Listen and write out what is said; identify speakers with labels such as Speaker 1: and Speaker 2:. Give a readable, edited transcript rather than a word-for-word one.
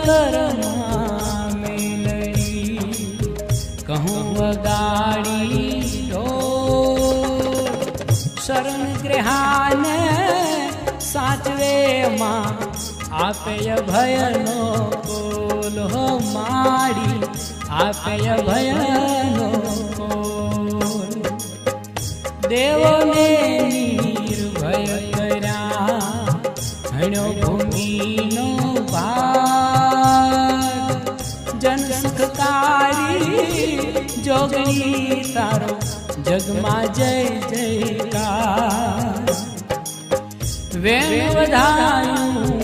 Speaker 1: અંતરમાં મેલડી કહું વગાડી ઢોલ શરણ ગ્રહાને સાચવે માં આપે ભયનો કોલ હો માડી આપે ભયનો કોલ દેવોને નિર્ભય કર્યા હણ્યો ભૂમિનો ભાર જન સુખકારી જોગણી તારો જગમાં જય જયકાર વેણ વધાયું